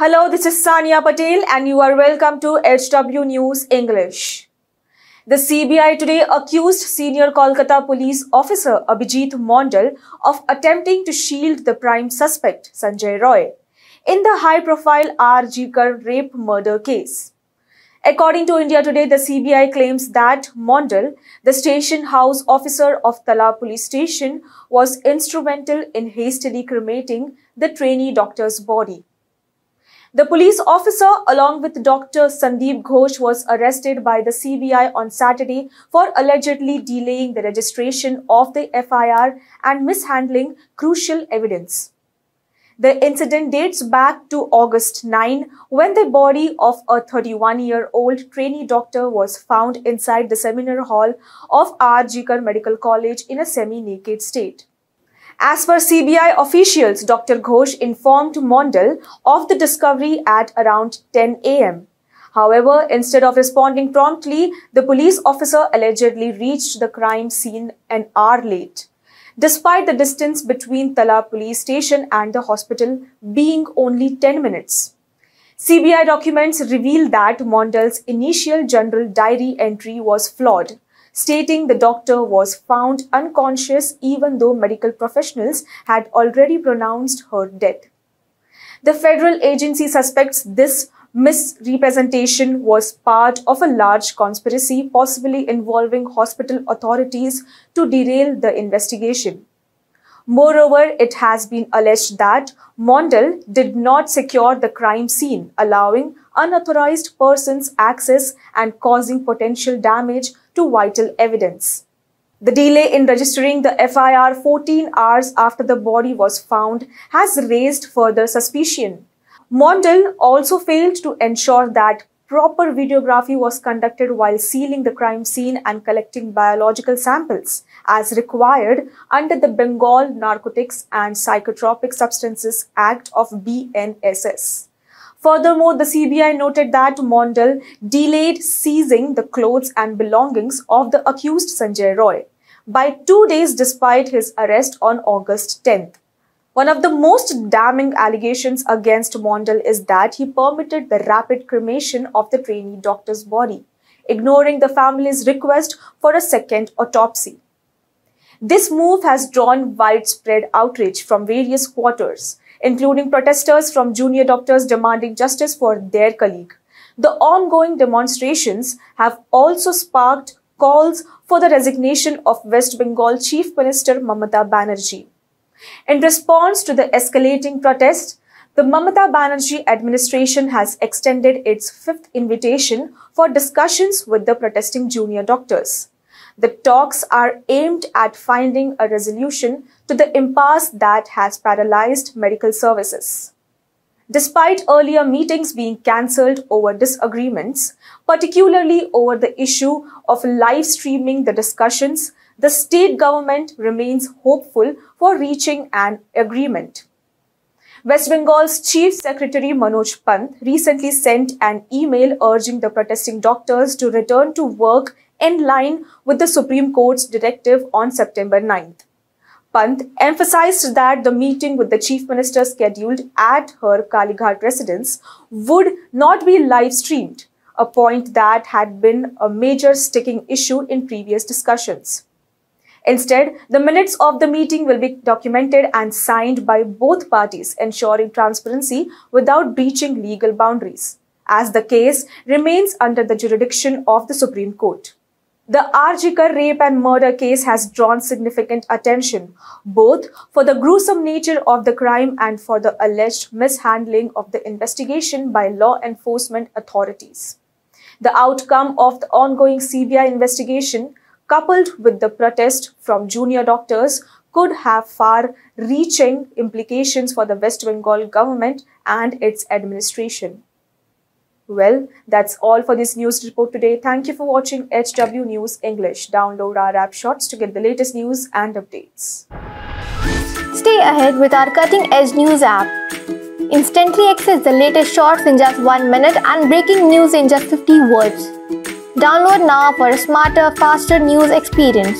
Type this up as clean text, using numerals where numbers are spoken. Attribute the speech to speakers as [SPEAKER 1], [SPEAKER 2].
[SPEAKER 1] Hello, this is Sania Patel and you are welcome to HW News English. The CBI today accused senior Kolkata police officer Abhijit Mondal of attempting to shield the prime suspect Sanjay Roy in the high-profile R.G. Kar rape murder case. According to India Today, the CBI claims that Mondal, the station house officer of Tala police station, was instrumental in hastily cremating the trainee doctor's body. The police officer, along with Dr. Sandeep Ghosh, was arrested by the CBI on Saturday for allegedly delaying the registration of the FIR and mishandling crucial evidence. The incident dates back to August 9, when the body of a 31-year-old trainee doctor was found inside the seminar hall of R.G. Kar Medical College in a semi-naked state. As per CBI officials, Dr. Ghosh informed Mondal of the discovery at around 10 a.m. However, instead of responding promptly, the police officer allegedly reached the crime scene an hour late, despite the distance between Tala police station and the hospital being only 10 minutes. CBI documents reveal that Mondal's initial general diary entry was flawed, stating the doctor was found unconscious even though medical professionals had already pronounced her dead. The federal agency suspects this misrepresentation was part of a large conspiracy possibly involving hospital authorities to derail the investigation. Moreover, it has been alleged that Mondal did not secure the crime scene, allowing unauthorized persons access and causing potential damage to vital evidence. The delay in registering the FIR 14 hours after the body was found has raised further suspicion. Mondal also failed to ensure that proper videography was conducted while sealing the crime scene and collecting biological samples, as required under the Bengal Narcotics and Psychotropic Substances Act of BNSS. Furthermore, the CBI noted that Mondal delayed seizing the clothes and belongings of the accused Sanjay Roy by 2 days despite his arrest on August 10th. One of the most damning allegations against Mondal is that he permitted the rapid cremation of the trainee doctor's body, ignoring the family's request for a second autopsy. This move has drawn widespread outrage from various quarters, including protesters from junior doctors demanding justice for their colleague. The ongoing demonstrations have also sparked calls for the resignation of West Bengal Chief Minister Mamata Banerjee. In response to the escalating protest, the Mamata Banerjee administration has extended its fifth invitation for discussions with the protesting junior doctors. The talks are aimed at finding a resolution to the impasse that has paralyzed medical services. Despite earlier meetings being cancelled over disagreements, particularly over the issue of live streaming the discussions, the state government remains hopeful for reaching an agreement. West Bengal's Chief Secretary Manoj Pant recently sent an email urging the protesting doctors to return to work in line with the Supreme Court's directive on September 9th. Pant emphasized that the meeting with the Chief Minister scheduled at her Kalighat residence would not be live-streamed, a point that had been a major sticking issue in previous discussions. Instead, the minutes of the meeting will be documented and signed by both parties, ensuring transparency without breaching legal boundaries, as the case remains under the jurisdiction of the Supreme Court. The R.G. Kar rape and murder case has drawn significant attention, both for the gruesome nature of the crime and for the alleged mishandling of the investigation by law enforcement authorities. The outcome of the ongoing CBI investigation, coupled with the protest from junior doctors, could have far-reaching implications for the West Bengal government and its administration. Well, that's all for this news report today. Thank you for watching HW News English. Download our app Shorts to get the latest news and updates.
[SPEAKER 2] Stay ahead with our cutting-edge news app. Instantly access the latest shorts in just 1 minute and breaking news in just 50 words. Download now for a smarter, faster news experience.